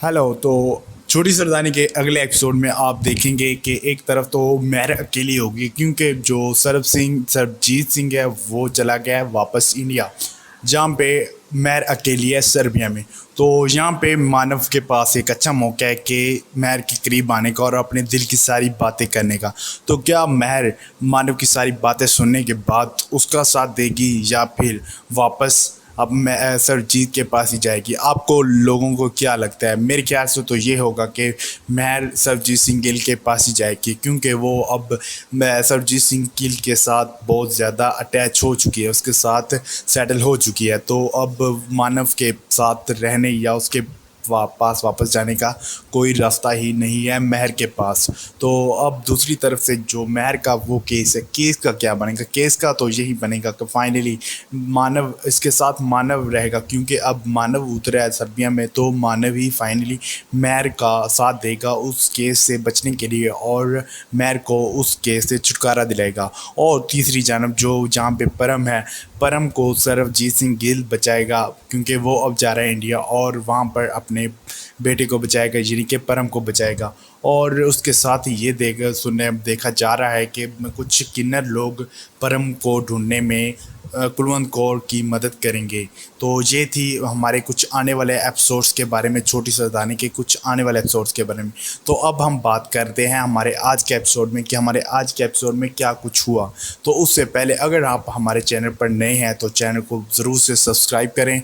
Hello. तो छोटी सरदारनी के अगले एपिसोड में आप देखेंगे कि एक तरफ तो महर अकेली होगी, क्योंकि जो सरबजीत सिंह है वो चला गया है वापस इंडिया, जहाँ पे महर अकेली है सर्बिया में। तो यहाँ पे मानव के पास एक अच्छा मौका है कि महर के करीब आने का और अपने दिल की सारी बातें करने का। तो क्या महर मानव की सारी बातें सुनने के बाद उसका साथ देगी या फिर वापस अब मैं सरजीत के पास ही जाएगी? आपको लोगों को क्या लगता है? मेरे ख्याल से तो ये होगा कि महर सरजीत सिंह गिल के पास ही जाएगी, क्योंकि वो अब सरजीत सिंग गिल के साथ बहुत ज़्यादा अटैच हो चुकी है, उसके साथ सेटल हो चुकी है। तो अब मानव के साथ रहने या उसके पास वापस जाने का कोई रास्ता ही नहीं है महर के पास। तो अब दूसरी तरफ से जो महर का वो केस है, केस का क्या बनेगा? केस का तो यही बनेगा कि फाइनली मानव इसके साथ मानव रहेगा, क्योंकि अब मानव उतरा है सर्बिया में, तो मानव ही फाइनली महर का साथ देगा उस केस से बचने के लिए और महर को उस केस से छुटकारा दिलाएगा। और तीसरी जानब जो जहाँ पे परम है, परम को सरबजीत सिंह गिल बचाएगा, क्योंकि वो अब जा रहा है इंडिया और वहाँ पर अपने बेटे को बचाएगा, यानी कि परम को बचाएगा। और उसके साथ ही ये देखा जा रहा है कि कुछ किन्नर लोग परम को ढूंढने में कुलवंत कौर की मदद करेंगे। तो ये थी हमारे कुछ आने वाले एपिसोड्स के बारे में, छोटी सरदारनी के कुछ आने वाले एपिसोड्स के बारे में। तो अब हम बात करते हैं हमारे आज के एपिसोड में कि हमारे आज के एपिसोड में क्या कुछ हुआ। तो उससे पहले अगर आप हमारे चैनल पर नए हैं तो चैनल को ज़रूर से सब्सक्राइब करें,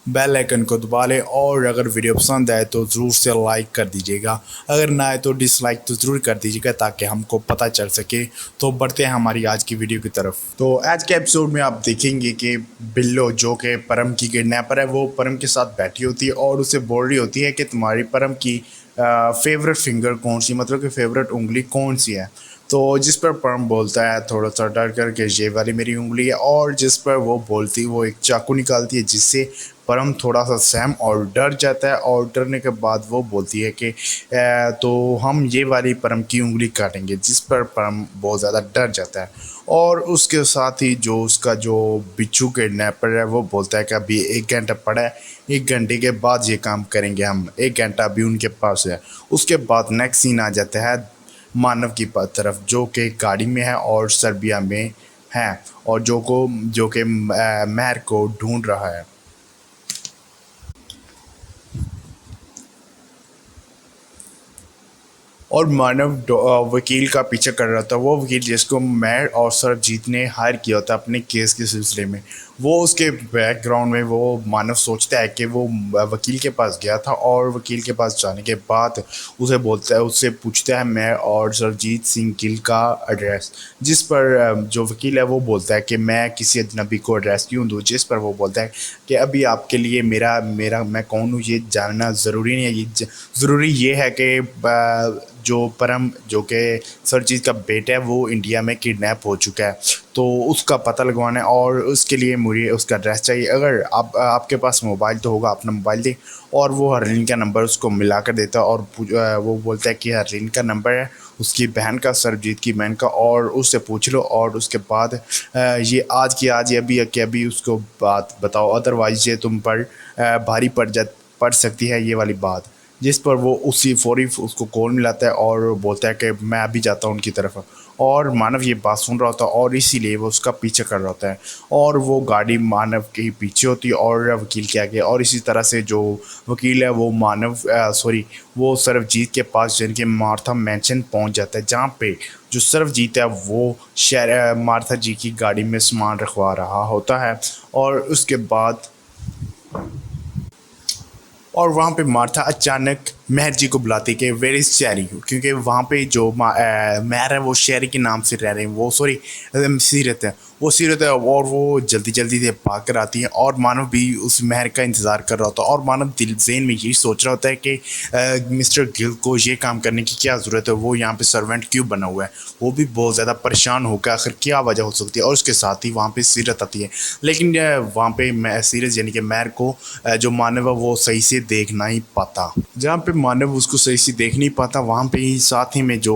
बेल आइकन को दबा लें और अगर वीडियो पसंद आए तो ज़रूर से लाइक कर दीजिएगा। अगर ना आए तो डिसलाइक तो ज़रूर कर दीजिएगा, ताकि हमको पता चल सके। तो बढ़ते हैं हमारी आज की वीडियो की तरफ। तो आज के एपिसोड में आप देखेंगे कि बिल्लो, जो कि परम की किडनैपर है, वो परम के साथ बैठी होती है और उसे बोल रही होती है कि तुम्हारी परम की फेवरेट फिंगर कौन सी, मतलब कि फेवरेट उंगली कौन सी है। तो जिस पर परम बोलता है थोड़ा सा डर कर के, ये वाली मेरी उंगली है। और जिस पर वो एक चाकू निकालती है, जिससे परम थोड़ा सा सहम और डर जाता है। और डरने के बाद वो बोलती है कि तो हम ये वाली परम की उंगली काटेंगे, जिस पर परम बहुत ज़्यादा डर जाता है। और उसके साथ ही जो उसका जो बिच्छू किडनैपर है वो बोलता है कि अभी 1 घंटा पड़ा है, 1 घंटे के बाद ये काम करेंगे हम, 1 घंटा अभी उनके पास है। उसके बाद नेक्स्ट सीन आ जाता है मानव की तरफ, जो कि गाड़ी में है और सर्बिया में है और जो कि महर को ढूंढ रहा है। और मानव वकील का पीछा कर रहा था, वो वकील जिसको महर और सरबजीत ने हायर किया होता अपने केस के सिलसिले में। वो उसके बैकग्राउंड में वो मानव सोचता है कि वो वकील के पास गया था और वकील के पास जाने के बाद उससे पूछता है महर और सरबजीत सिंह गिल का एड्रेस, जिस पर जो वकील है वो बोलता है कि मैं किसी अजनबी को एड्रेस क्यों दूँ। जिस पर वो बोलता है कि अभी आपके लिए मेरा मेरा मैं कौन हूँ ये जानना ज़रूरी नहीं है, ज़रूरी ये है कि जो परम, जो कि सरजीत का बेटा है, वो इंडिया में किडनैप हो चुका है, तो उसका पता लगवाना है और उसके लिए मुझे उसका एड्रेस चाहिए। अगर आपके पास मोबाइल तो होगा, अपना मोबाइल दे। और वो हरलीन का नंबर उसको मिला कर देता है और वो बोलता है कि हरलीन का नंबर है उसकी बहन का, सरजीत की बहन का, और उससे पूछ लो। और उसके बाद ये आज की आज अभी उसको बात बताओ, अदरवाइज ये तुम पर भारी पड़ सकती है ये वाली बात। जिस पर वो उसी फौरी उसको कॉल मिलाता है और बोलता है कि मैं अभी जाता हूँ उनकी तरफ। और मानव ये बात सुन रहा होता है और इसीलिए वो उसका पीछे कर रहा होता है और वो गाड़ी मानव के ही पीछे होती है और वकील के आगे। और इसी तरह से जो वकील है वो वो सरबजीत के पास जिनके मार्था मैंशन पहुंच जाता है, जहाँ पे जो सरबजीत है वो शहर मार्था जी की गाड़ी में सामान रखवा रहा होता है। और उसके बाद और वहाँ पे मार्था अचानक महर जी को बुलाती कि वेयर इज़ शेरी, क्योंकि वहाँ पे जो महर है वो शेरी के नाम से रह रहे हैं, वो सीरत है, वो सीरत है। और वो जल्दी जल्दी से भाग कर आती है और मानव भी उस महर का इंतज़ार कर रहा होता है। और मानव दिल ज़हन में यही सोच रहा होता है कि मिस्टर गिल को ये काम करने की क्या ज़रूरत है, वो यहाँ पे सर्वेंट क्यों बना हुआ है। वो भी बहुत ज़्यादा परेशान होकर आखिर क्या वजह हो सकती है। और उसके साथ ही वहाँ पे सीरत आती है, लेकिन वहाँ पे सीरत यानी कि महर को जो मानव है वो सही से देख नहीं पाता। जहाँ पे मानव उसको सही से देख नहीं पाता। वहाँ पे ही साथ ही में जो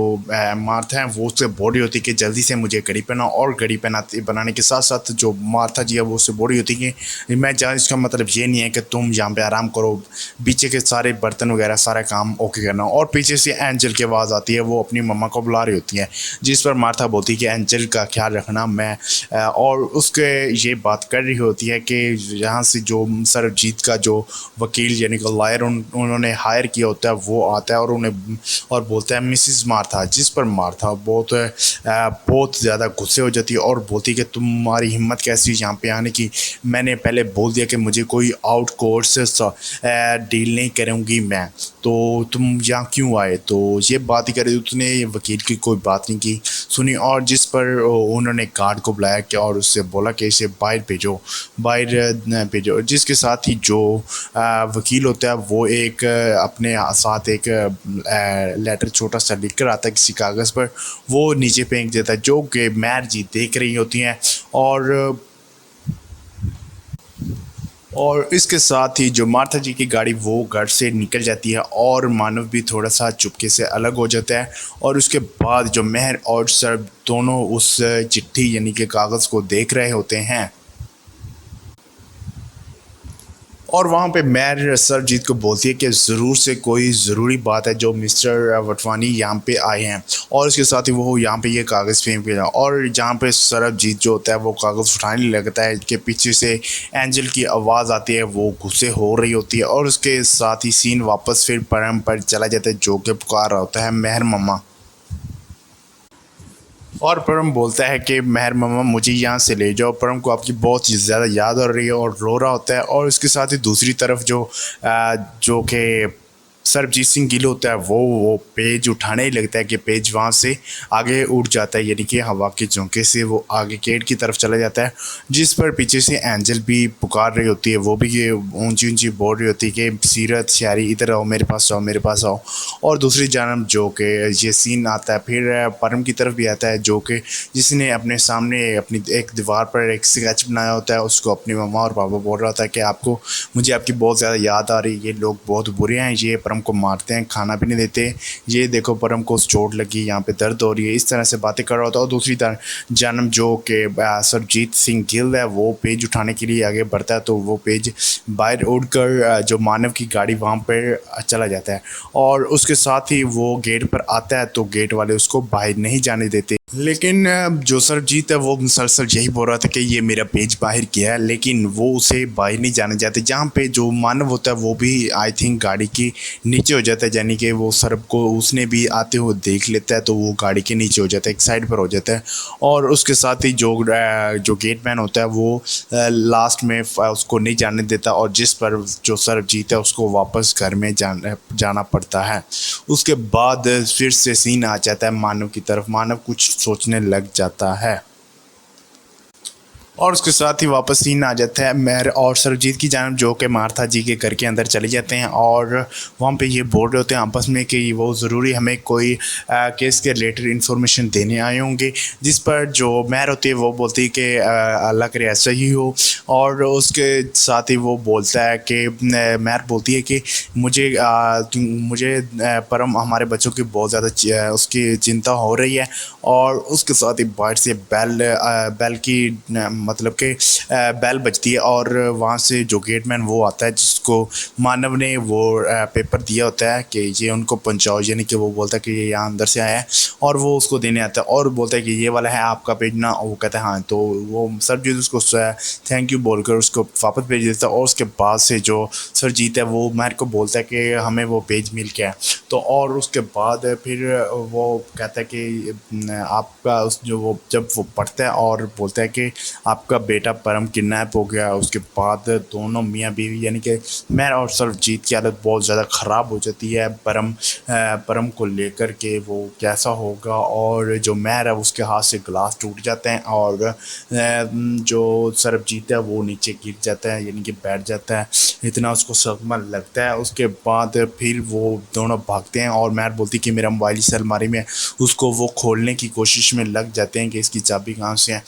मार्था है वो उससे बोल रही होती है कि जल्दी से मुझे घड़ी पहनाओ, और घड़ी पहनाते बनाने के साथ साथ जो मार्था जी है वो उससे बोल रही होती है कि मैं जा, इसका मतलब ये नहीं है कि तुम यहाँ पे आराम करो, पीछे के सारे बर्तन वगैरह सारा काम ओके करना। और पीछे से एंजल की आवाज़ आती है, वो अपनी मम्मा को बुला रही होती है, जिस पर मार्था बोलती है कि एंजल का ख्याल रखना। मैं और उसके ये बात कर रही होती है कि यहाँ से जो सरबजीत का जो वकील यानी कि लॉयर उन्होंने हायर किया होता है वो आता है और उन्हें और बोलता है मिसिस मार्था, जिस पर मार्था बहुत ज़्यादा गुस्से हो जाती है और बोलती है कि तुम्हारी हिम्मत कैसी यहाँ पे आने की, मैंने पहले बोल दिया कि मुझे कोई आउट कोर्ट से डील नहीं करूँगी मैं, तो तुम यहाँ क्यों आए। तो ये बात ही करे, उसने वकील की कोई बात नहीं की सुनी, और जिस पर उन्होंने गार्ड को बुलाया कि और उससे बोला कि इसे बाहर भेजो, बाहर भेजो। जिसके साथ ही जो वकील होता है वो एक अपने साथ एक लेटर छोटा सा लिख कर आता है किसी कागज़ पर, वो नीचे फेंक देता है, जो कि मैर जी देख रही होती हैं। और इसके साथ ही जो मार्था जी की गाड़ी वो घर से निकल जाती है और मानव भी थोड़ा सा चुपके से अलग हो जाता है। और उसके बाद जो मेहर और सर दोनों उस चिट्ठी यानी कि कागज़ को देख रहे होते हैं, और वहाँ पे मेहर सरबजीत को बोलती है कि ज़रूर से कोई ज़रूरी बात है जो मिस्टर वटवानी यहाँ पे आए हैं। और उसके साथ ही वो यहाँ पे ये कागज़ फेंक के और जहाँ पे सरबजीत जो होता है वो कागज़ उठाने लगता है कि पीछे से एंजल की आवाज़ आती है, वो गुस्से हो रही होती है। और उसके साथ ही सीन वापस फिर परम पर चला जाता है, जो कि पुकार रहा होता है मेहर मम्मा। और परम बोलता है कि मेहर मम्मा मुझे यहाँ से ले जाओ, परम को आपकी बहुत ज़्यादा याद आ रही है और रो रहा होता है। और उसके साथ ही दूसरी तरफ जो कि सरबजीत सिंह गिल होता है वो पेज उठाने ही लगता है कि पेज वहाँ से आगे उड़ जाता है, यानी कि हवा के झोंके से वो आगे गेट की तरफ चला जाता है। जिस पर पीछे से एंजल भी पुकार रही होती है, वो भी ये ऊंची ऊंची बोल रही होती है कि सीरत शायरी इधर आओ, मेरे पास आओ, मेरे पास आओ। और दूसरी जानब जो कि ये सीन आता है फिर परम की तरफ भी आता है, जो कि जिसने अपने सामने अपनी एक दीवार पर एक स्केच बनाया होता है, उसको अपनी मम्मा और पापा बोल रहा होता है कि आपको मुझे आपकी बहुत ज़्यादा याद आ रही है, ये लोग बहुत बुरे हैं, ये परम को मारते हैं, खाना भी नहीं देते, ये देखो परम को चोट लगी, यहाँ पे दर्द हो रही है, इस तरह से बातें कर रहा होता है। और दूसरी जानब जो कि सरबजीत सिंह गिल है वो पेज उठाने के लिए आगे बढ़ता है, तो वो पेज बाहर उड़कर जो मानव की गाड़ी वहाँ पर चला जाता है। और उसके साथ ही वो गेट पर आता है, तो गेट वाले उसको बाहर नहीं जाने देते। लेकिन जो सरबजीत है वो मुसलसल यही बोल रहा था कि ये मेरा पेज बाहर किया है, लेकिन वो उसे बाहर नहीं जाने जाते। जहाँ पे जो मानव होता है वो भी आई थिंक गाड़ी के नीचे हो जाता है, यानी कि वो सरब को उसने भी आते हुए देख लेता है, तो वो गाड़ी के नीचे हो जाता है, एक साइड पर हो जाता है। और उसके साथ ही जो गेटमैन होता है वो लास्ट में उसको नहीं जाने देता, और जिस पर जो सरबजीत है उसको वापस घर में जाना पड़ता है। उसके बाद फिर से सीन आ जाता है मानव की तरफ, मानव कुछ सोचने लग जाता है। और उसके साथ ही वापस सीन आ जाता है मेहर और सरबजीत की जानब, जो कि मार्था जी के घर के अंदर चले जाते हैं। और वहाँ पे ये बोल रहे होते हैं आपस में कि वो ज़रूरी हमें कोई केस के रिलेटेड इंफॉर्मेशन देने आए होंगे, जिस पर जो मेहर होती है वो बोलती है कि अल्लाह करे ऐसा ही हो। और उसके साथ ही वो बोलता है कि मेहर बोलती है कि मुझे परम हमारे बच्चों की बहुत ज़्यादा उसकी चिंता हो रही है। और उसके साथ ही बाहर से बेल की मतलब कि बेल बजती है, और वहाँ से जो गेटमैन वो आता है, जिसको मानव ने वो पेपर दिया होता है कि ये उनको पहुँचाओ, यानी कि वो बोलता है कि ये यहाँ अंदर से आया है, और वो उसको देने आता है और बोलता है कि ये वाला है आपका पेज ना, वो कहता है हाँ। तो वो सरबजीत उसको थैंक यू बोलकर उसको वापस भेज देता है। और उसके बाद से जो सरबजीत है वो मेहर को बोलता है कि हमें वो पेज मिल गया है। तो और उसके बाद फिर वो कहता है कि आपका वो जब वो पढ़ता है और बोलता है कि आपका बेटा परम किडनैप हो गया। उसके बाद दोनों मियाँ बीवी यानी कि मेहर और सरबजीत की हालत बहुत ज़्यादा ख़राब हो जाती है परम को लेकर के वो कैसा होगा। और जो मेहर है उसके हाथ से गिलास टूट जाते हैं, और जो सरबजीत है वो नीचे गिर जाता है, यानी कि बैठ जाता है, इतना उसको सदमा लगता है। उसके बाद फिर वो दोनों भागते हैं, और मेहर बोलती कि मेरा मोबाइल इस अलमारी में, उसको वो खोलने की कोशिश में लग जाते हैं कि इसकी चाबी कहाँ से है,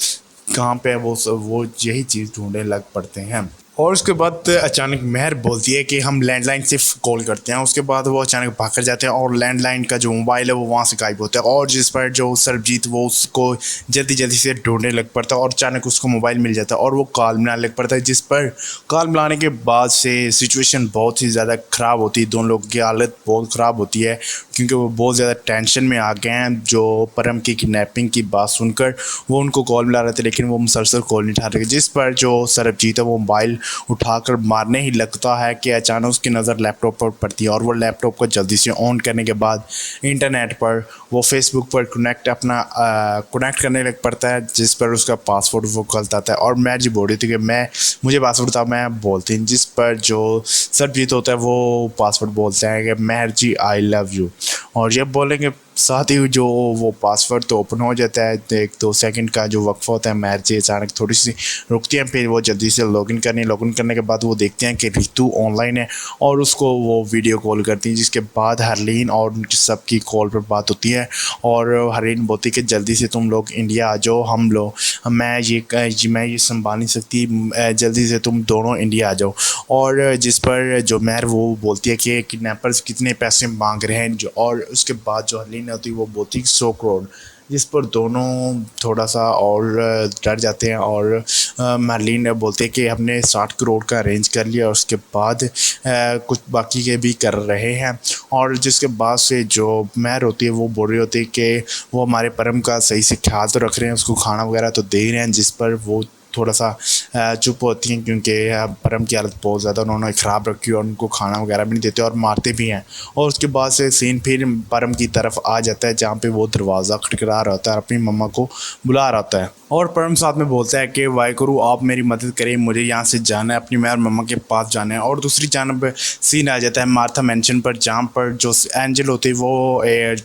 कहाँ पे वो यही चीज़ ढूंढने लग पड़ते हैं। और उसके बाद अचानक मेहर बोलती है कि हम लैंडलाइन से कॉल करते हैं। उसके बाद वो अचानक भाग कर जाते हैं और लैंडलाइन का जो मोबाइल है वो वहाँ से गायब होता है, और जिस पर जो सरबजीत वो उसको जल्दी जल्दी से ढूंढने लग पड़ता है और अचानक उसको मोबाइल मिल जाता है और वो कॉल मिलाने लग पड़ता है। जिस पर कॉल मिलाने के बाद से सिचुएशन बहुत ही ज़्यादा ख़राब होती है, दोनों लोगों की हालत बहुत ख़राब होती है क्योंकि वो बहुत ज़्यादा टेंशन में आ गए हैं। जो परम की किडनैपिंग की बात सुनकर वो उनको कॉल मिला रहे थे लेकिन वो मुसलसल कॉल नहीं उठा रहे, जिस पर जो सरबजीत है वो मोबाइल उठाकर मारने ही लगता है कि अचानक उसकी नज़र लैपटॉप पर पड़ती है और वो लैपटॉप को जल्दी से ऑन करने के बाद इंटरनेट पर वो फेसबुक पर कनेक्ट करने लग पड़ता है, जिस पर उसका पासवर्ड वो गलत आता है। और मैं जी बोल रही थी कि मुझे पासवर्ड था, मैं बोलती हूँ, जिस पर जो सरबजीत होता है वो पासवर्ड बोलता है कि मेहर जी आई लव यू, और जब बोलेंगे साथ ही जो वो पासवर्ड तो ओपन हो जाता है। 1-2 सेकंड का जो वक्फा होता है, मेहर जी अचानक थोड़ी सी रुकती हैं, फिर वो जल्दी से लॉगिन करने के बाद वो देखते हैं कि रितु ऑनलाइन है और उसको वो वीडियो कॉल करती हैं, जिसके बाद हरलीन और उनकी सबकी कॉल पर बात होती है और हरलीन बोलती है कि जल्दी से तुम लोग इंडिया आ जाओ, मैं ये संभाल नहीं सकती, जल्दी से तुम दोनों इंडिया आ जाओ। और जिस पर जो मेहर वो बोलती है कि किडनैपर्स कितने पैसे मांग रहे हैं, और उसके बाद जो हरलीन होती है वो बोलती है 100 करोड़, जिस पर दोनों थोड़ा सा और डर जाते हैं। और हरलीन बोलते हैं कि हमने 60 करोड़ का अरेंज कर लिया और उसके बाद कुछ बाकी के भी कर रहे हैं। और जिसके बाद से जो मेहर होती है वो बोल रही होती है कि वो हमारे परम का सही से ख्याल तो रख रहे हैं, उसको खाना वगैरह तो दे रहे हैं, जिस पर वो थोड़ा सा चुप होती हैं क्योंकि परम की हालत बहुत ज़्यादा उन्होंने ख़राब रखी है और उनको खाना वगैरह भी नहीं देते और मारते भी हैं। और उसके बाद से सीन फिर परम की तरफ आ जाता है जहाँ पे वो दरवाज़ा खटखटा रहा होता है, अपनी मम्मा को बुला रहा होता है और परम साथ में बोलता है कि वाहिगुरु आप मेरी मदद करें, मुझे यहाँ से जाना है, अपनी मेहर मम्मा के पास जाना है। और दूसरी जानब सीन आ जाता है मार्था मैंशन पर, जहाँ पर जो एंजल होती है वो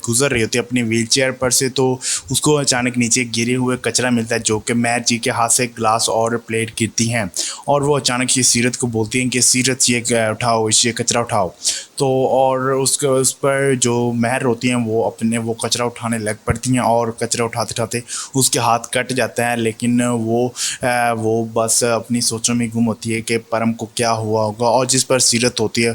गुजर रही होती है अपनी व्हील चेयर पर से, तो उसको अचानक नीचे गिरे हुए कचरा मिलता है जो कि मेहर जी के हाथ से ग्लास और प्लेट गिरती हैं और वो अचानक ये सीरत को बोलती हैं कि सीरत ये उठाओ, ये कचरा उठाओ। तो और उस पर जो मेहर होती हैं वो वो कचरा उठाने लग पड़ती हैं और कचरा उठाते उठाते उसके हाथ कट जाता है, लेकिन वो बस अपनी सोचों में गुम होती है कि परम को क्या हुआ होगा। और जिस पर सीरत होती है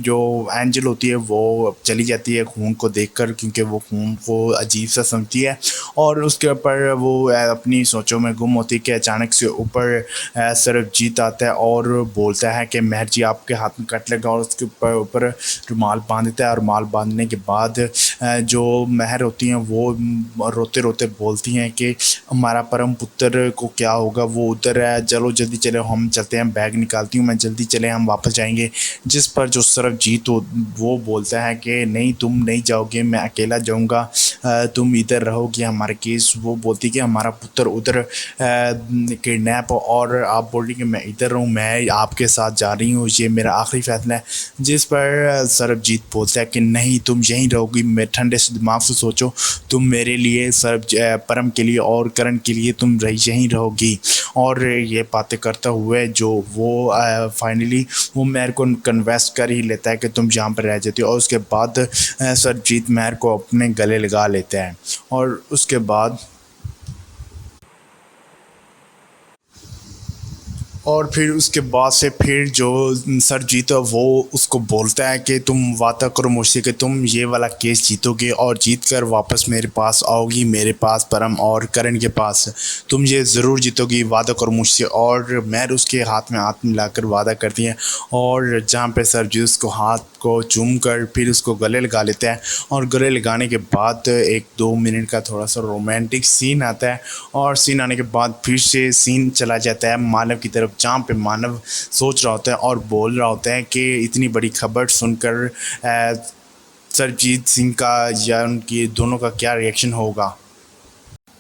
जो एंजल होती है वो चली जाती है खून को देखकर, क्योंकि वो खून को अजीब सा समझती है और उसके ऊपर वो अपनी सोचों में गुम होती है कि अचानक से ऊपर सरबजीत आता है और बोलता है कि मेहर जी आपके हाथ में कट लगा, और उसके ऊपर रुमाल बांध देता है। और रुमाल बांधने के बाद जो मेहर होती हैं वो रोते रोते बोलती हैं कि हमारा परम पुत्र को क्या होगा, वो उधर है, चलो जल्दी चले, हम चलते हैं, बैग निकालती हूँ मैं, जल्दी चले हम वापस जाएंगे। जिस पर जो सरबजीत वो बोलता है कि नहीं तुम नहीं जाओगे, मैं अकेला जाऊँगा, तुम इधर रहोगे हमारे केस। वो बोलती कि हमारा पुत्र उधर किडनैप, और आप बोल रही कि मैं इधर रहूँ, मैं आपके साथ जा रही हूँ, ये मेरा आखिरी फैसला है। जिस पर सरबजीत बोलता है कि नहीं तुम यहीं रहोगी, मैं ठंडे से दिमाग से सोचो, तुम मेरे लिए परम के लिए और करण के लिए तुम यहीं रहोगी। और ये बातें करते हुए जो वो फाइनली वो मेहर को कन्वेस्ट कर ही लेता है कि तुम यहाँ पर रह जाती हो, और उसके बाद सरबजीत मेहर को अपने गले लगा लेता है। और उसके बाद से फिर जो सरबजीत है वो उसको बोलता है कि तुम वादा करो मुझसे कि तुम ये वाला केस जीतोगे और जीत कर वापस मेरे पास आओगी, मेरे पास परम और करण के पास, तुम ये ज़रूर जीतोगी, वादा करो मुझसे। और मैं उसके हाथ में हाथ मिलाकर वादा करती हैं, और जहाँ पे सरबजीत उसको हाथ को चूम कर फिर उसको गले लगा लेता है। और गले लगाने के बाद 1-2 मिनट का थोड़ा सा रोमांटिक सीन आता है, और सीन आने के बाद फिर से सीन चला जाता है मानव की तरफ, जहाँ पे मानव सोच रहा होता है और बोल रहा होता है कि इतनी बड़ी खबर सुनकर सरबजीत सिंह का या उनकी दोनों का क्या रिएक्शन होगा।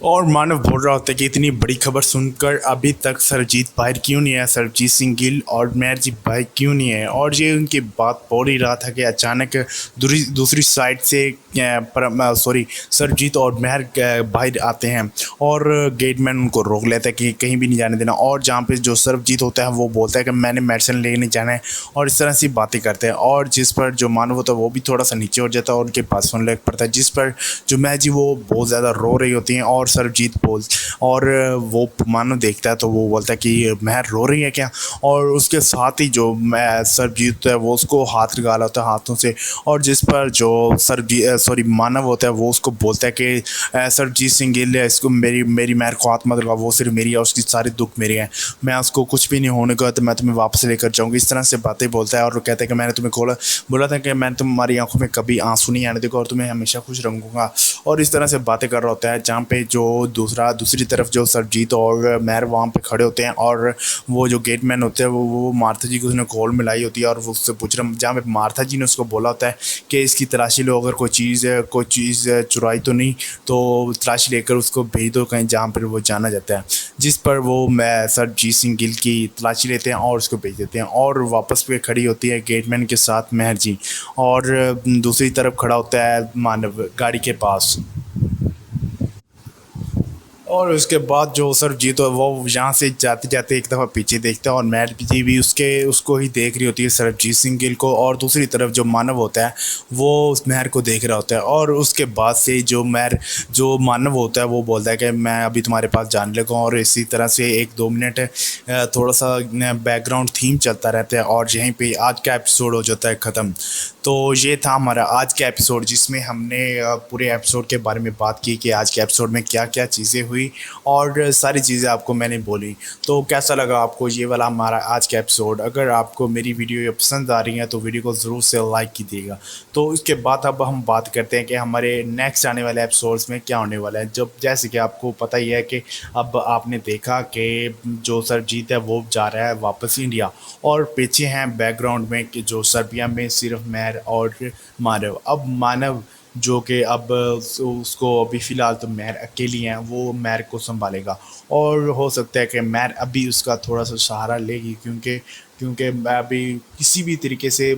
और मानव बोल रहा होता है कि इतनी बड़ी खबर सुनकर अभी तक सरबजीत बाहर क्यों नहीं आया, सरबजीत सिंह गिल और मेहर जी बाहर क्यों नहीं है। और ये उनकी बात बोल ही रहा था कि अचानक दूसरी साइड से सरबजीत और मेहर बाहर आते हैं और गेटमैन उनको रोक लेता है कि कहीं भी नहीं जाने देना। और जहाँ पे जो सरबजीत होता है वो बोलता है कि मैंने मेडिसिन लेने जाना है, और इस तरह से बातें करते हैं। और जिस पर जो मानव होता है वो भी थोड़ा सा नीचे हो जाता है और उनके पास फोन लग पड़ता है, जिस पर जो मेहर जी वो बहुत ज़्यादा रो रही होती हैं और सरबजीत बोल और वो मानो देखता है तो वो बोलता है कि महर रो रही है क्या। और उसके साथ ही जो मैं सरबजीत है वो उसको हाथ लगा होता है हाथों से, और जिस पर जो सॉरी मानव होता है वो उसको बोलता है कि सरबजीत सिंह गिल है, इसको मेरी मेरी महर को हाथ मत लगा, वो सिर्फ मेरी है, उसकी सारे दुख मेरे हैं, मैं उसको कुछ भी नहीं होने का तो मैं तुम्हें वापस लेकर जाऊँगी। इस तरह से बातें बोलता है और वो कहता है कि मैंने तुम्हें बोला था कि मैं तुम्हारी आंखों में कभी आंसू नहीं आने दूंगा और तुम्हें हमेशा खुश रखूँगा। और इस तरह से बातें कर रहा होता है, जहाँ पे जो दूसरी तरफ जो सरबजीत और महर वहाँ पे खड़े होते हैं, और वो जो गेटमैन होते हैं वो मार्था जी को उसने कॉल मिलाई होती है और वो उससे पूछ रहा, जहाँ पे मार्था जी ने उसको बोला होता है कि इसकी तलाशी लो, अगर कोई चीज़ चुराई तो नहीं तो तलाशी लेकर उसको भेज दो कहीं जहाँ पर वो जाना जाता है। जिस पर वो मैं सरबजीत सिंह गिल की तलाशी लेते हैं और उसको भेज देते हैं, और वापस पे खड़ी होती है गेटमैन के साथ महर जी, और दूसरी तरफ खड़ा होता है मानव गाड़ी के पास। और उसके बाद जो सरबजीत है वो यहाँ से जाते जाते एक दफ़ा पीछे देखता है और महर जी भी उसको ही देख रही होती है, सरबजीत सिंह गिल को, और दूसरी तरफ जो मानव होता है वो उस महर को देख रहा होता है। और उसके बाद से जो मानव होता है वो बोलता है कि मैं अभी तुम्हारे पास जाने लगा हूँ, और इसी तरह से 1-2 मिनट थोड़ा सा बैकग्राउंड थीम चलता रहता है और यहीं पे आज का एपिसोड हो जाता है ख़त्म। तो ये था हमारा आज का एपिसोड, जिसमें हमने पूरे एपिसोड के बारे में बात की कि आज के एपिसोड में क्या क्या चीज़ें हुई और सारी चीज़ें आपको मैंने बोली। तो कैसा लगा आपको ये वाला हमारा आज का एपिसोड? अगर आपको मेरी वीडियो पसंद आ रही है तो वीडियो को ज़रूर से लाइक कीजिएगा। तो इसके बाद अब हम बात करते हैं कि हमारे नेक्स्ट आने वाले एपिसोड्स में क्या होने वाला है। जब जैसे कि आपको पता ही है कि अब आपने देखा कि जो सरबजीत है वो जा रहा है वापस इंडिया, और पीछे हैं बैकग्राउंड में कि जो सर्बिया में सिर्फ महर और मानव। अब मानव जो कि अब उसको अभी फ़िलहाल तो महर अकेली हैं, वो महर को संभालेगा, और हो सकता है कि महर अभी उसका थोड़ा सा सहारा लेगी, क्योंकि क्योंकि अभी किसी भी तरीके से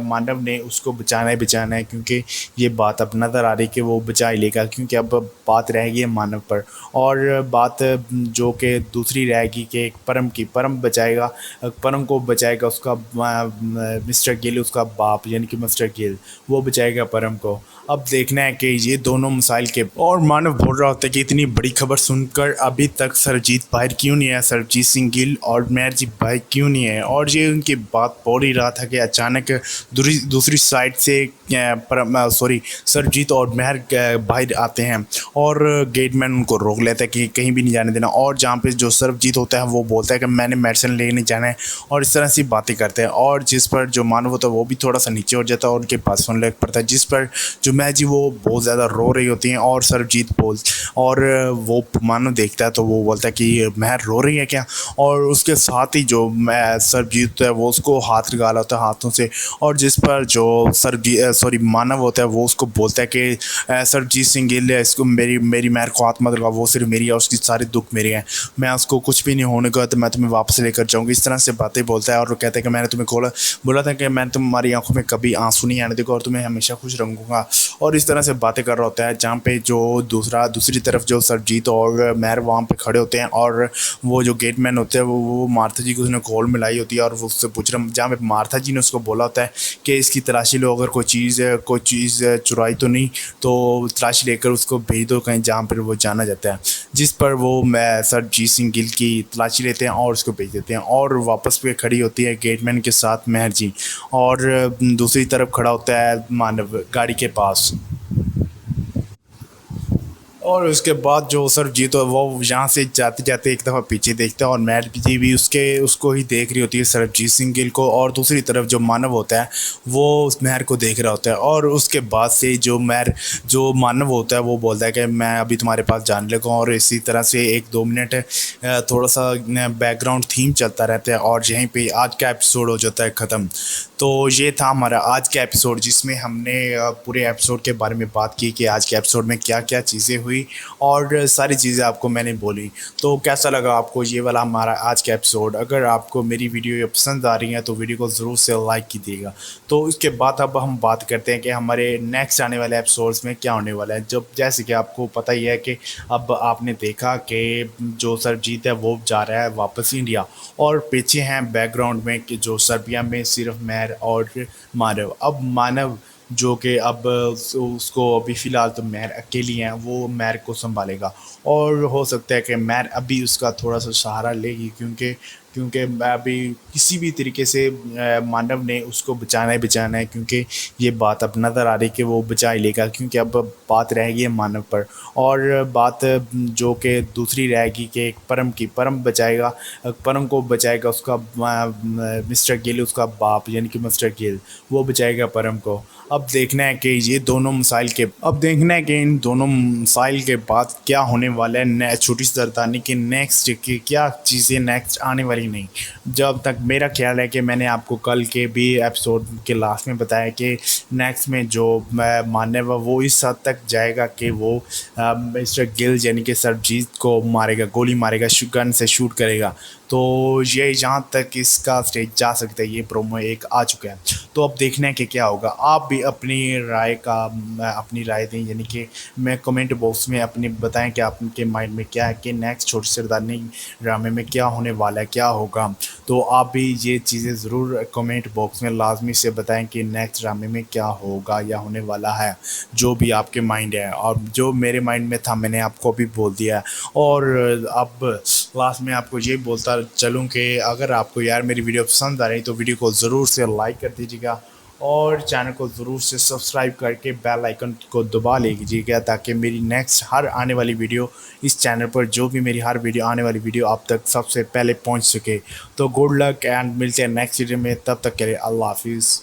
मानव ने उसको बचाना है, क्योंकि ये बात अब नज़र आ रही कि वो बचा ही लेगा, क्योंकि अब बात रहेगी है मानव पर। और बात जो कि दूसरी रहेगी कि एक परम बचाएगा, परम को बचाएगा उसका मिस्टर गिल, उसका बाप यानी कि मिस्टर गिल, वो बचाएगा परम को। अब देखना है कि ये दोनों मिसाइल के, और मानव बोल रहा होता है कि इतनी बड़ी खबर सुनकर अभी तक सरबजीत बाहर क्यों नहीं है, सरबजीत सिंह गिल और महर जी बाहर क्यों नहीं है। और ये उनकी बात बोल ही रहा था कि अचानक दूसरी साइड से सरबजीत और महर बाहर आते हैं, और गेटमैन उनको रोक लेता है कि कहीं भी नहीं जाने देना। और जहाँ पे जो सरबजीत होता है वो बोलता है कि मैंने मेडिसिन लेने जाना है, और इस तरह से बातें करते हैं। और जिस पर जो मानव होता है वो भी थोड़ा सा नीचे हो जाता है और उनके पास फोन लग पड़ता है, जिस पर जो महर जी वो बहुत ज़्यादा रो रही होती हैं, और सरबजीत और वो मानो देखता है तो वो बोलता है कि महर रो रही है क्या। और उसके साथ ही जो सरबजीत है वो उसको हाथ लगा होता है हाथों से, और जिस पर जो मानव होता है वो उसको बोलता है कि सरबजीत सिंह गिल है, इसको मेरी महर को हाथ मत लगा, वो सिर्फ मेरी है, उसकी सारे दुख मेरे हैं, मैं उसको कुछ भी नहीं होने का तो मैं तुम्हें वापस लेकर जाऊँगी। इस तरह से बातें बोलता है और वो कहता है कि मैंने तुम्हें बोला था कि मैं तुम्हारी आंखों में कभी आंसू नहीं आने दूंगा और तुम्हें हमेशा खुश रखूँगा। और इस तरह से बातें कर रहा होता है, जहाँ पे जो दूसरी तरफ जो सरबजीत और महर वहाँ पे खड़े होते हैं, और वो जो गेटमैन होते हैं वो मार्था जी को उसने कॉल मिलाई होती है और वो उससे पूछ रहा, जहाँ पे मार्था जी ने उसको बोला होता है कि इसकी तलाशी लो, अगर कोई चीज़ चुराई तो नहीं तो तलाशी लेकर उसको भेज दो कहीं जहाँ पर वो जाना जाता है। जिस पर वो मैं सरबजीत सिंह गिल की तलाशी लेते हैं और उसको भेज देते हैं, और वापस पे खड़ी होती है गेटमैन के साथ महर जी, और दूसरी तरफ खड़ा होता है मानव गाड़ी के पास। और उसके बाद जो सरबजीत है वो यहाँ से जाते जाते एक दफ़ा पीछे देखता है और महर जी भी उसको ही देख रही होती है, सरबजीत सिंह गिल को, और दूसरी तरफ जो मानव होता है वो उस महर को देख रहा होता है। और उसके बाद से जो मानव होता है वो बोलता है कि मैं अभी तुम्हारे पास जाने लगा हूँ, और इसी तरह से 1-2 मिनट थोड़ा सा बैकग्राउंड थीम चलता रहता है और यहीं पे आज का एपिसोड हो जाता है ख़त्म। तो ये था हमारा आज का एपिसोड, जिसमें हमने पूरे एपिसोड के बारे में बात की कि आज के एपिसोड में क्या क्या चीज़ें हुई और सारी चीज़ें आपको मैंने बोली। तो कैसा लगा आपको ये वाला हमारा आज का एपिसोड? अगर आपको मेरी वीडियो पसंद आ रही है तो वीडियो को ज़रूर से लाइक कीजिएगा। तो इसके बाद अब हम बात करते हैं कि हमारे नेक्स्ट आने वाले एपिसोड्स में क्या होने वाला है। जब जैसे कि आपको पता ही है कि अब आपने देखा कि जो सरबजीत है वो जा रहा है वापस इंडिया, और पीछे हैं बैकग्राउंड में कि जो सर्बिया में सिर्फ महर और मानव। अब मानव जो कि अब उसको अभी फ़िलहाल तो महर अकेली हैं, वो महर को सँभालेगा। और हो सकता है कि महर अभी उसका थोड़ा-सा सहारा लेगी, क्योंकि अभी किसी भी तरीके से मानव ने उसको बचाना ही बचाना है, क्योंकि ये बात अब नज़र आ रही है कि वो बचा ही लेगा, क्योंकि अब बात रहेगी है मानव पर। और बात जो कि दूसरी रहेगी कि एक परम बचाएगा, परम को बचाएगा उसका मिस्टर गिल, उसका बाप यानी कि मिस्टर गिल, वो बचाएगा परम को। अब देखना है कि इन दोनों मिसाइल के बाद क्या होने वाला है, छोटी सरदारनी के नेक्स्ट की क्या चीज़ें नेक्स्ट आने वाली नहीं। जब तक मेरा ख्याल है कि मैंने आपको कल के भी एपिसोड के लास्ट में बताया कि नेक्स्ट में जो मानव है वो इस हद तक जाएगा कि वो मिस्टर गिल यानी कि सरबजीत को मारेगा, गोली मारेगा, गन से शूट करेगा। तो ये जहाँ तक इसका स्टेज जा सकता है, ये प्रोमो एक आ चुका है। तो अब देखना है कि क्या होगा। आप भी अपनी राय दें, यानी कि मैं कमेंट बॉक्स में अपनी बताएं कि आपके माइंड में क्या है कि नेक्स्ट छोटी सरदारनी ड्रामे में क्या होने वाला है, क्या होगा। तो आप भी ये चीज़ें ज़रूर कमेंट बॉक्स में लाजमी से बताएं कि नेक्स्ट ड्रामे में क्या होगा या होने वाला है, जो भी आपके माइंड है। और जो मेरे माइंड में था मैंने आपको अभी बोल दिया है। और अब लास्ट में आपको ये बोलता चलूँ कि अगर आपको यार मेरी वीडियो पसंद आ रही तो वीडियो को ज़रूर से लाइक कर दीजिएगा, और चैनल को ज़रूर से सब्सक्राइब करके बेल आइकन को दबा लीजिएगा, ताकि मेरी नेक्स्ट हर आने वाली वीडियो इस चैनल पर, जो भी मेरी हर वीडियो आने वाली वीडियो आप तक सबसे पहले पहुंच सके। तो गुड लक एंड मिलते हैं नेक्स्ट वीडियो में, तब तक के लिए अल्लाह हाफिज़।